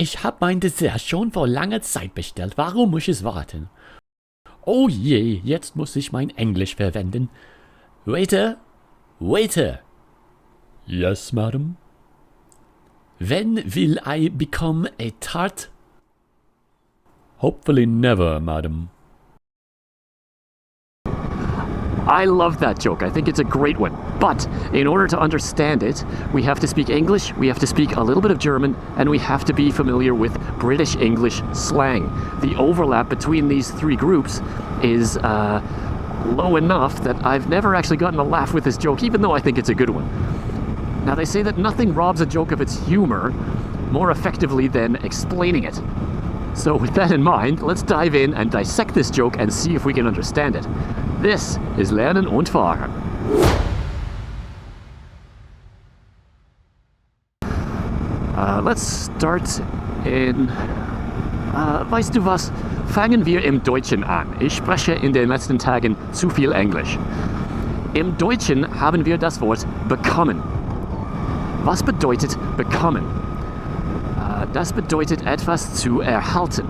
Ich habe mein Dessert schon vor langer Zeit bestellt. Warum muss ich warten? Oh je, jetzt muss ich mein Englisch verwenden. Waiter, waiter. Yes, madam. When will I become a tart? Hopefully never, madam. I love that joke. I think it's a great one. But in order to understand it, we have to speak English, we have to speak a little bit of German, and we have to be familiar with British English slang. The overlap between these three groups is low enough that I've never actually gotten a laugh with this joke, even though I think it's a good one. Now, they say that nothing robs a joke of its humor more effectively than explaining it. So with that in mind, let's dive in and dissect this joke and see if we can understand it. This is Lernen und Fahren. Let's start in... weißt du was? Fangen wir im Deutschen an. Ich spreche in den letzten Tagen zu viel Englisch. Im Deutschen haben wir das Wort bekommen. Was bedeutet bekommen? Das bedeutet etwas zu erhalten.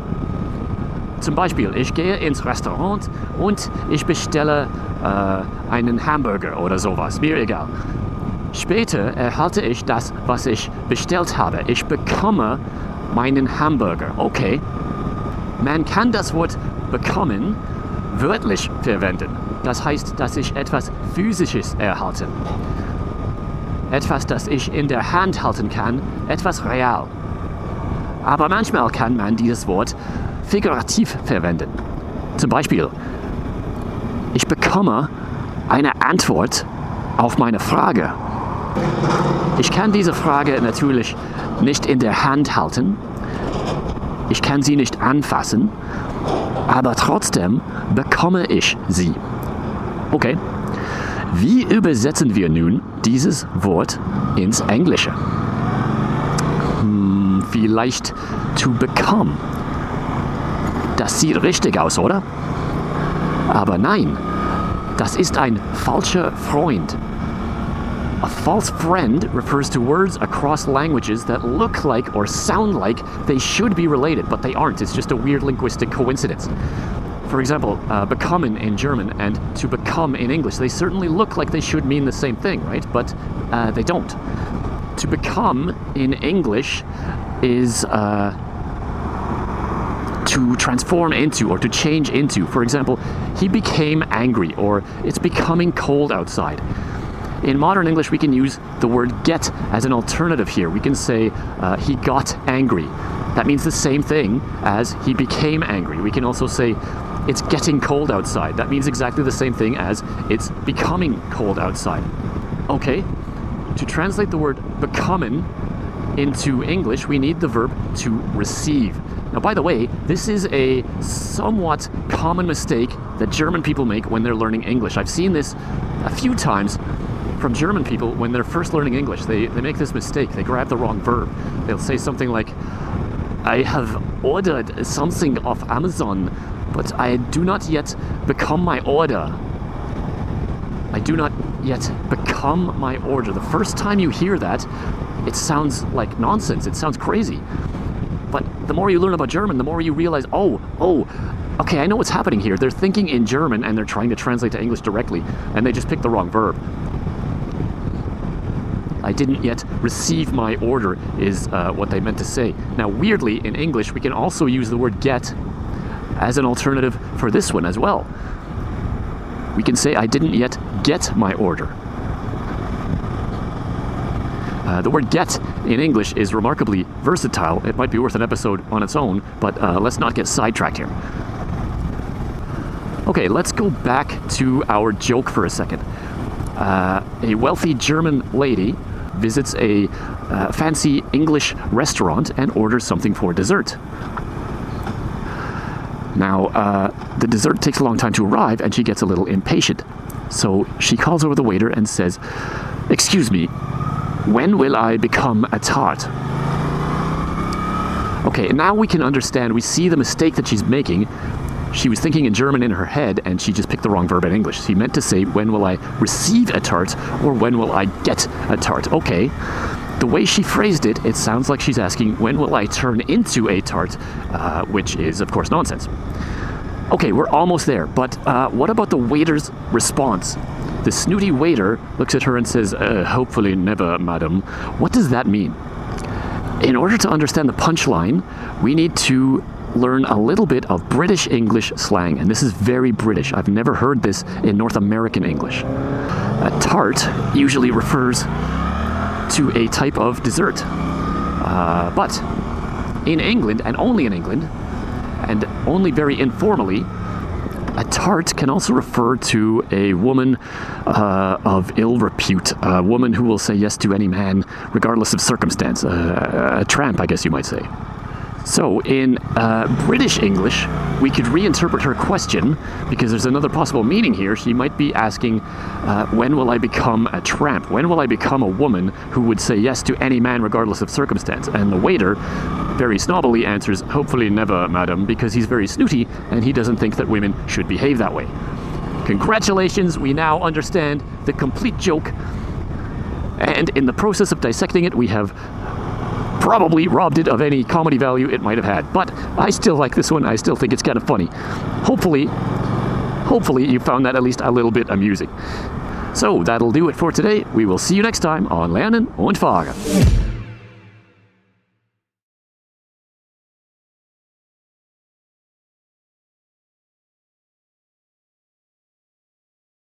Zum Beispiel, ich gehe ins Restaurant und ich bestelle einen Hamburger oder sowas, mir egal. Später erhalte ich das, was ich bestellt habe. Ich bekomme meinen Hamburger. Okay. Man kann das Wort bekommen wörtlich verwenden. Das heißt, dass ich etwas Physisches erhalte. Etwas, das ich in der Hand halten kann, etwas real. Aber manchmal kann man dieses Wort figurativ verwenden. Zum Beispiel, ich bekomme eine Antwort auf meine Frage. Ich kann diese Frage natürlich nicht in der Hand halten. Ich kann sie nicht anfassen. Aber trotzdem bekomme ich sie. Okay. Wie übersetzen wir nun dieses Wort ins Englische? Vielleicht to become. Das sieht richtig aus, oder? Aber nein, das ist ein falscher Freund. A false friend refers to words across languages that look like or sound like they should be related, but they aren't. It's just a weird linguistic coincidence. For example, bekommen in German and to become in English, they certainly look like they should mean the same thing, right? But they don't. To become in English is to transform into or to change into. For example, he became angry, or it's becoming cold outside. In modern English, we can use the word get as an alternative here. We can say he got angry. That means the same thing as he became angry. We can also say it's getting cold outside. That means exactly the same thing as it's becoming cold outside. Okay, to translate the word bekommen into English, we need the verb to receive. Now, by the way, this is a somewhat common mistake that German people make when they're learning English. I've seen this a few times from German people when they're first learning English. They make this mistake. They grab the wrong verb. They'll say something like, I have ordered something off Amazon, but I do not yet become my order. I do not yet become my order. The first time you hear that, it sounds like nonsense. It sounds crazy. But the more you learn about German, the more you realize, okay, I know what's happening here. They're thinking in German and they're trying to translate to English directly, and they just picked the wrong verb. I didn't yet receive my order is what they meant to say. Now, weirdly, in English, we can also use the word get as an alternative for this one as well. We can say, I didn't yet get my order. The word get in English is remarkably versatile. It might be worth an episode on its own, but let's not get sidetracked here. Okay, let's go back to our joke for a second. A wealthy German lady visits a fancy English restaurant and orders something for dessert. Now, the dessert takes a long time to arrive and she gets a little impatient. So she calls over the waiter and says, "Excuse me, when will I become a tart?" Okay, now we can understand, we see the mistake that she's making. She was thinking in German in her head and she just picked the wrong verb in English. She meant to say, when will I receive a tart, or when will I get a tart? Okay, the way she phrased it, it sounds like she's asking, when will I turn into a tart? Which is, of course, nonsense. Okay, we're almost there, but what about the waiter's response? The snooty waiter looks at her and says, hopefully never, madam. What does that mean? In order to understand the punchline, we need to learn a little bit of British English slang, and this is very British. I've never heard this in North American English. A tart usually refers to a type of dessert, but in England, and only in England, and only very informally, a tart can also refer to a woman of ill repute, a woman who will say yes to any man regardless of circumstance, a tramp, I guess you might say. So in British English, we could reinterpret her question, because there's another possible meaning here. She might be asking, when will I become a tramp? When will I become a woman who would say yes to any man regardless of circumstance? And the waiter very snobbily answers, hopefully never, madam, because he's very snooty and he doesn't think that women should behave that way. Congratulations, we now understand the complete joke. And in the process of dissecting it, we have probably robbed it of any comedy value it might have had. But I still like this one. I still think it's kind of funny. Hopefully you found that at least a little bit amusing. So that'll do it for today. We will see you next time on Lernen und Fragen.